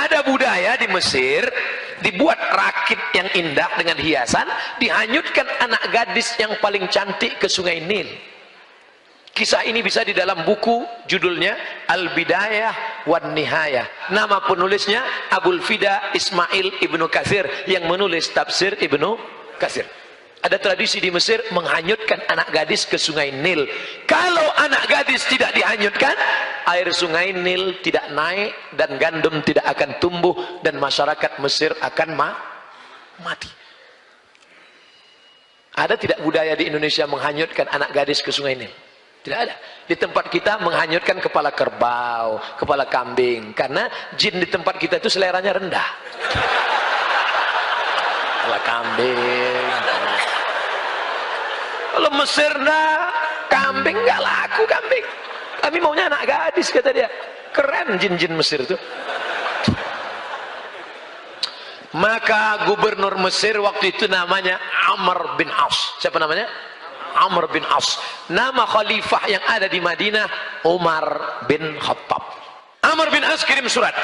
Ada budaya di Mesir, dibuat rakit yang indah dengan hiasan, dihanyutkan anak gadis yang paling cantik ke sungai Nil. Kisah ini bisa di dalam buku judulnya Al-Bidayah wan Nihayah. Nama penulisnya Abul Fida Ismail Ibnu Katsir yang menulis tafsir Ibnu Katsir. Ada tradisi di Mesir menghanyutkan anak gadis ke sungai Nil. Kalau anak gadis tidak dihanyutkan, air sungai Nil tidak naik dan gandum tidak akan tumbuh dan masyarakat Mesir akan mati. Ada tidak budaya di Indonesia menghanyutkan anak gadis ke sungai Nil? Tidak ada. Di tempat kita menghanyutkan kepala kerbau, kepala kambing, karena jin di tempat kita itu seleranya rendah. Kepala kambing. Kalau Mesir kambing nggak laku kambing. Kami maunya anak gadis, kata dia. Keren jin-jin Mesir itu. Maka gubernur Mesir waktu itu namanya Amr bin As. Siapa namanya? Amr bin As. Nama khalifah yang ada di Madinah Umar bin Khattab. Amr bin As kirim surat.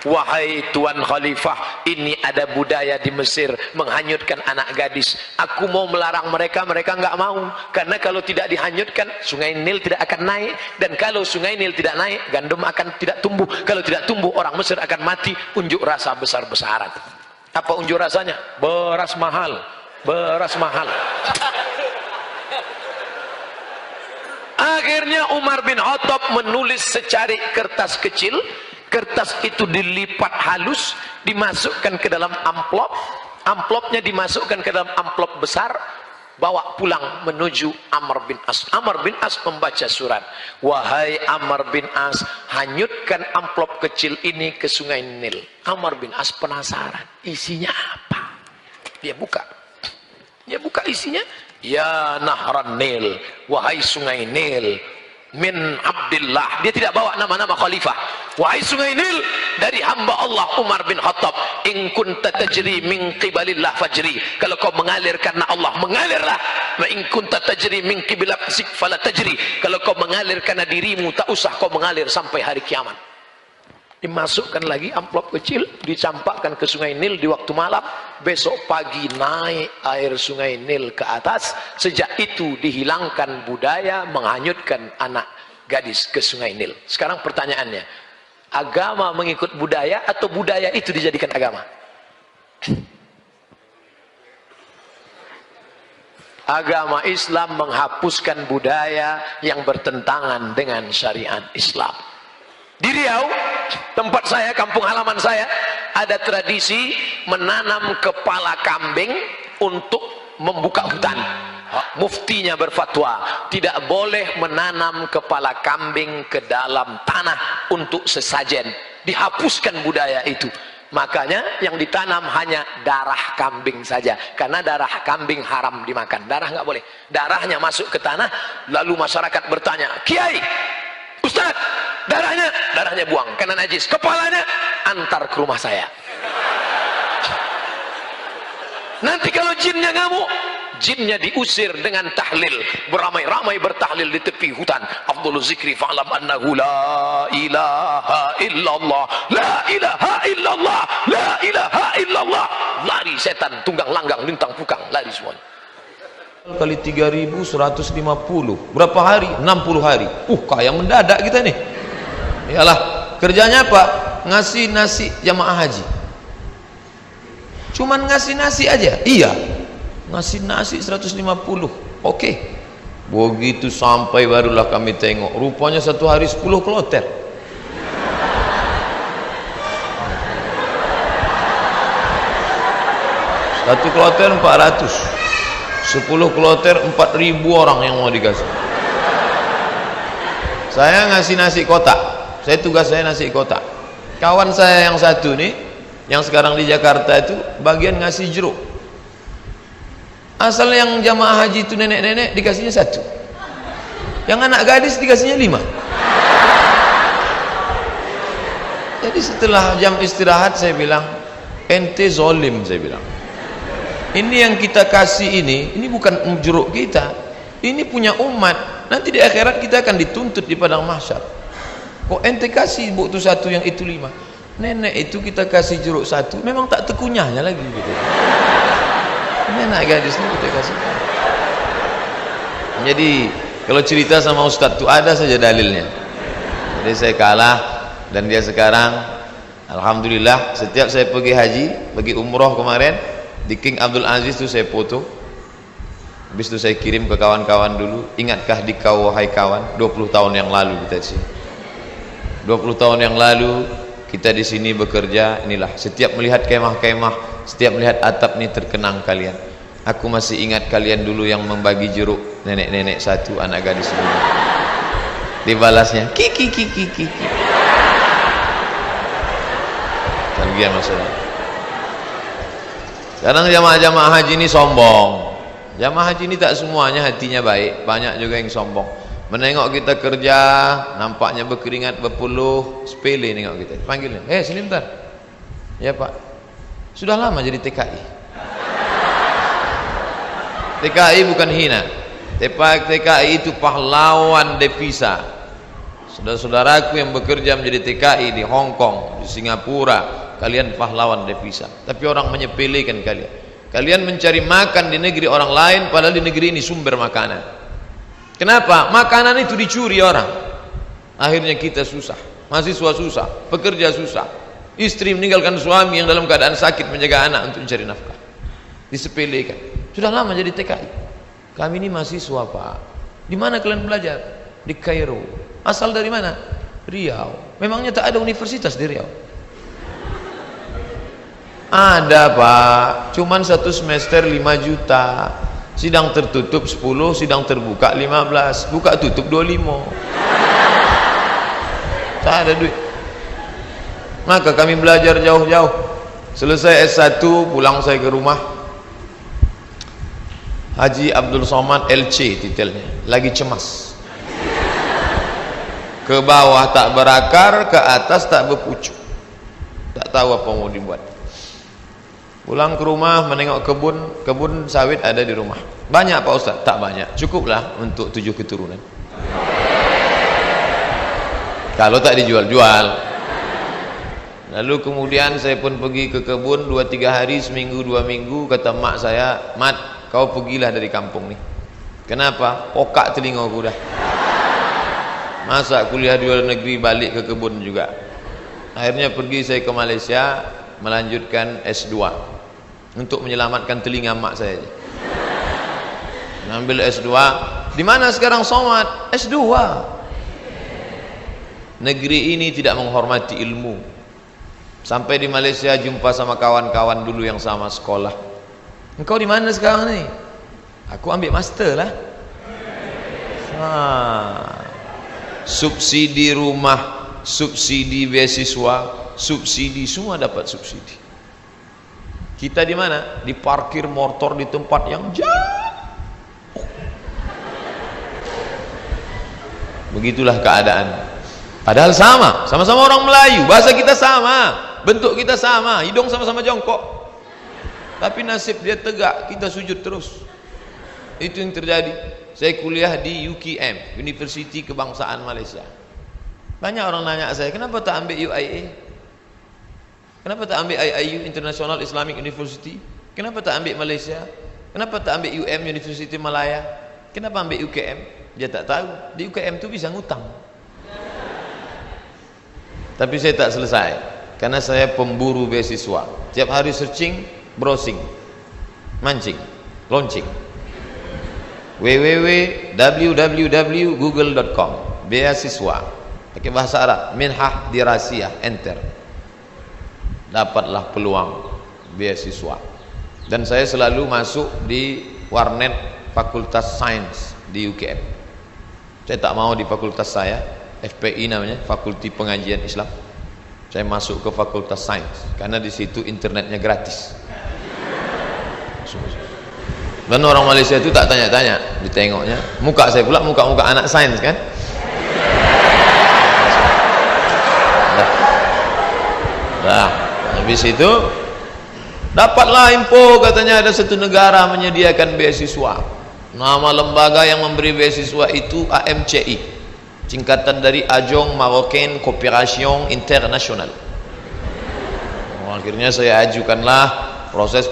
Wahai tuan khalifah, ini ada budaya di Mesir menghanyutkan anak gadis. Aku mau melarang mereka, mereka nggak mau. Karena kalau tidak dihanyutkan, sungai Nil tidak akan naik. Dan kalau sungai Nil tidak naik, gandum akan tidak tumbuh. Kalau tidak tumbuh, orang Mesir akan mati. Unjuk rasa besar-besaran. Apa unjuk rasanya? Beras mahal. Beras mahal. Akhirnya Umar bin Khattab menulis secari kertas kecil. Kertas itu dilipat halus, dimasukkan ke dalam amplop. Amplopnya dimasukkan ke dalam amplop besar, bawa pulang menuju Amr bin As. Amr bin As membaca surat. Wahai Amr bin As, hanyutkan amplop kecil ini ke sungai Nil. Amr bin As penasaran, isinya apa? Dia buka. Dia buka isinya. Ya Nahran Nil, wahai sungai Nil, min Abdillah. Dia tidak bawa nama-nama khalifah. Wahai sungai Nil, dari hamba Allah Umar bin Khattab. In kunta tajri min qibalillah fajri. Kalau kau mengalir karena Allah, mengalirlah. Wa in kunta tajri min qibalak fala tajri. Kalau kau mengalir karena dirimu, tak usah kau mengalir sampai hari kiamat. Dimasukkan lagi amplop kecil, dicampakkan ke sungai Nil di waktu malam. Besok pagi naik air sungai Nil ke atas. Sejak itu dihilangkan budaya menghanyutkan anak gadis ke sungai Nil. Sekarang pertanyaannya, agama mengikut budaya atau budaya itu dijadikan agama? Agama Islam menghapuskan budaya yang bertentangan dengan syariat Islam. Di Riau, tempat saya, kampung halaman saya, ada tradisi menanam kepala kambing untuk membuka hutan. Muftinya berfatwa, tidak boleh menanam kepala kambing ke dalam tanah untuk sesajen. Dihapuskan budaya itu. Makanya yang ditanam hanya darah kambing saja. Karena darah kambing haram dimakan. Darah nggak boleh. Darahnya masuk ke tanah, lalu masyarakat bertanya, Kiai, Ustaz, darahnya buang karena najis. Kepalanya antar ke rumah saya. Nanti kalau jinnya ngamuk, jinnya diusir dengan tahlil. Beramai-ramai bertahlil di tepi hutan. Afdhalul zikri fa'lam annahu la ilaha illallah. La ilaha illallah. La ilaha illallah. Lari setan, tunggang langgang, lintang pukang, lari semuanya. Kali 3.150 berapa hari? 60 hari. Kaya mendadak kita nih. Iyalah, kerjanya apa? Ngasih nasi jamaah haji. Cuman ngasih nasi aja. Iya, ngasih nasi 150. Oke. Begitu sampai barulah kami tengok, rupanya satu hari 10 kloter. Satu kloter 400. 10 kloter 4.000 orang yang mau dikasih. Saya ngasih nasi kotak. Saya tugas saya nasi kotak. Kawan saya yang satu nih, yang sekarang di Jakarta itu bagian ngasih jeruk. Asal yang jamaah haji itu nenek-nenek dikasihnya 1. Yang anak gadis dikasihnya 5. Jadi setelah jam istirahat saya bilang, ente zolim, saya bilang. Ini yang kita kasih ini bukan jeruk kita, ini punya umat. Nanti di akhirat kita akan dituntut di padang mahsyar. Kok ente kasih bu itu 1 yang itu 5? Nenek itu kita kasih jeruk satu, memang tak terkunyahnya lagi gitu. Ini anak gadis ini kita kasih. Jadi kalau cerita sama Ustadz itu ada saja dalilnya. Jadi saya kalah dan dia sekarang, alhamdulillah, setiap saya pergi haji, pergi umroh kemarin di King Abdul Aziz itu saya foto. Habis itu saya kirim ke kawan-kawan dulu. Ingatkah di kau wahai kawan, 20 tahun yang lalu kita di sini. 20 tahun yang lalu kita di sini bekerja. Inilah, setiap melihat kemah-kemah, setiap melihat atap ini terkenang kalian. Aku masih ingat kalian dulu yang membagi jeruk, nenek-nenek satu, anak gadis dulu. Dibalasnya kiki. Bagian masalah. Kadang jamaah-jamaah haji ini sombong. Jamaah haji ini tak semuanya hatinya baik, banyak juga yang sombong. Menengok kita kerja, nampaknya berkeringat, berpeluh, sepele nengok kita. Panggilnya, sini bentar. Ya Pak, sudah lama jadi TKI. TKI bukan hina. TKI itu pahlawan devisa. Saudara-saudaraku yang bekerja menjadi TKI di Hong Kong, di Singapura, kalian pahlawan devisa. Tapi orang menyepelekan kalian. Kalian mencari makan di negeri orang lain, padahal di negeri ini sumber makanan. Kenapa? Makanan itu dicuri orang. Akhirnya kita susah, mahasiswa susah, pekerja susah, istri meninggalkan suami yang dalam keadaan sakit menjaga anak untuk mencari nafkah. Disepelekan. Sudah lama jadi TKI. Kami ini mahasiswa Pak. Di mana kalian belajar? Di Kairo. Asal dari mana? Riau. Memangnya tak ada universitas di Riau? Ada Pak, cuman satu semester 5 juta. Sidang tertutup 10, sidang terbuka 15, buka tutup 25. Tak ada duit. Maka kami belajar jauh-jauh. Selesai S1, pulang saya ke rumah. Haji Abdul Somad LC titelnya, lagi cemas. Ke bawah tak berakar, ke atas tak berpucuk. Tak tahu apa mau dibuat. Pulang ke rumah menengok kebun sawit ada di rumah. Banyak Pak Ustaz? Tak banyak, cukuplah untuk 7 keturunan. Kalau tak dijual-jual. Lalu kemudian saya pun pergi ke kebun 2-3 hari, seminggu 2 minggu. Kata mak saya, Mat, kau pergilah dari kampung ni. Kenapa? Pokak telinga aku dah. Masa kuliah di luar negeri balik ke kebun juga. Akhirnya pergi saya ke Malaysia melanjutkan S2 untuk menyelamatkan telinga mak saya. Ambil S2. Di mana sekarang Somad? S2. Negeri ini tidak menghormati ilmu. Sampai di Malaysia jumpa sama kawan-kawan dulu yang sama sekolah. Engkau di mana sekarang ni? Aku ambil master lah. Subsidi rumah, subsidi beasiswa, subsidi, semua dapat subsidi. Kita di mana? Di parkir motor di tempat yang jauh. Begitulah keadaan. Padahal sama-sama orang Melayu, bahasa kita sama, bentuk kita sama, hidung sama-sama jongkok. Tapi nasib dia tegak, kita sujud terus. Itu yang terjadi. Saya kuliah di UKM, Universiti Kebangsaan Malaysia. Banyak orang nanya saya, kenapa tak ambil UIA? Kenapa tak ambil IIU, International Islamic University? Kenapa tak ambil Malaysia? Kenapa tak ambil UM, University Malaya? Kenapa ambil UKM? Dia tak tahu, di UKM tu bisa ngutang. Tapi saya tak selesai, karena saya pemburu beasiswa. Tiap hari searching, browsing, mancing, launching. www.google.com, beasiswa, pakai bahasa Arab, minhah dirasiyah, enter. Dapatlah peluang beasiswa. Dan saya selalu masuk di warnet Fakultas Sains di UKM. Saya tak mau di fakultas saya, FPI namanya, Fakulti Pengajian Islam. Saya masuk ke Fakultas Sains karena di situ internetnya gratis. Dan orang Malaysia itu tak tanya-tanya, ditengoknya muka saya pula, muka-muka anak sains kan. Dah, habis itu dapatlah info, katanya ada satu negara menyediakan beasiswa. Nama lembaga yang memberi beasiswa itu AMCI, singkatan dari Ajong Marocaine Coopération Internationale. Akhirnya saya ajukanlah proses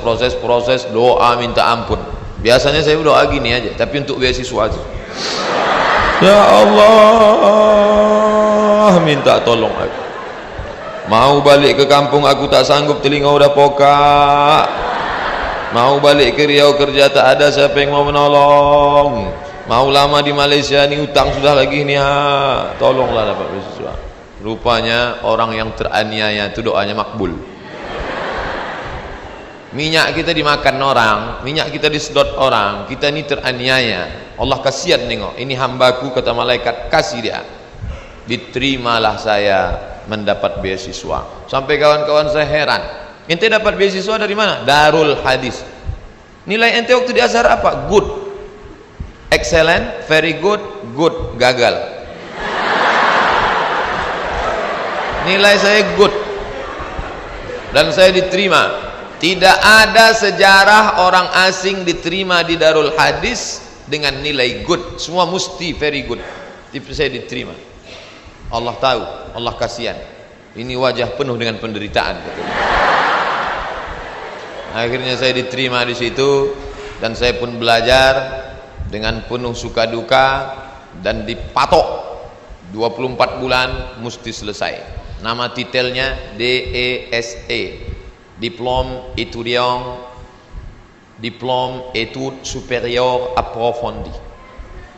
doa minta ampun. Biasanya saya doa gini aja, tapi untuk beasiswa aja. Ya Allah, minta tolong aku. Mau balik ke kampung aku tak sanggup, telinga udah pokak. Mau balik ke Riau kerja tak ada siapa yang mau menolong. Mau lama di Malaysia ni utang sudah lagi ni, tolonglah dapat beasiswa. Rupanya orang yang teraniaya itu doanya makbul. Minyak kita dimakan orang, minyak kita disedot orang, kita ni teraniaya. Allah kasihan nengok, ini hambaku kata malaikat, kasih dia. Diterimalah saya mendapat beasiswa. Sampai kawan-kawan saya heran, ente dapat beasiswa dari mana? Darul Hadis. Nilai ente waktu di Azhar apa? Good, excellent, very good, good, gagal. Nilai saya good dan saya diterima. Tidak ada sejarah orang asing diterima di Darul Hadis dengan nilai good. Semua mesti very good. Tapi saya diterima. Allah tahu, Allah kasihan. Ini wajah penuh dengan penderitaan. Akhirnya saya diterima di situ dan saya pun belajar dengan penuh suka duka dan dipatok 24 bulan mesti selesai. Nama titelnya DESE, Diplôme étudiant, Diplôme études supérieures approfondies.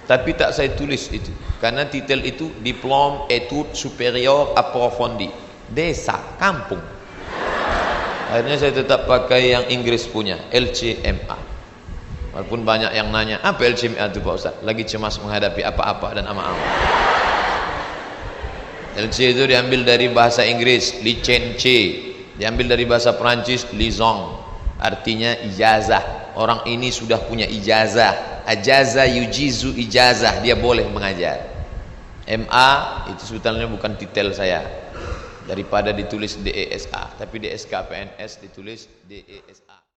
Tapi tak saya tulis itu, karena titel itu Diplôme études supérieures approfondies, desa, kampung. Akhirnya saya tetap pakai yang Inggris punya, LCMA. Walaupun banyak yang nanya, apa LCMA itu Pak Ustaz? Lagi cemas menghadapi apa-apa dan ama-ama. LC itu diambil dari bahasa Inggris, licence. Diambil dari bahasa Perancis, liaison, artinya ijazah. Orang ini sudah punya ijazah. Ajaza yujizu ijazah, dia boleh mengajar. MA itu sebetulnya bukan titel saya. Daripada ditulis DESA, tapi DSK PNS ditulis DESA.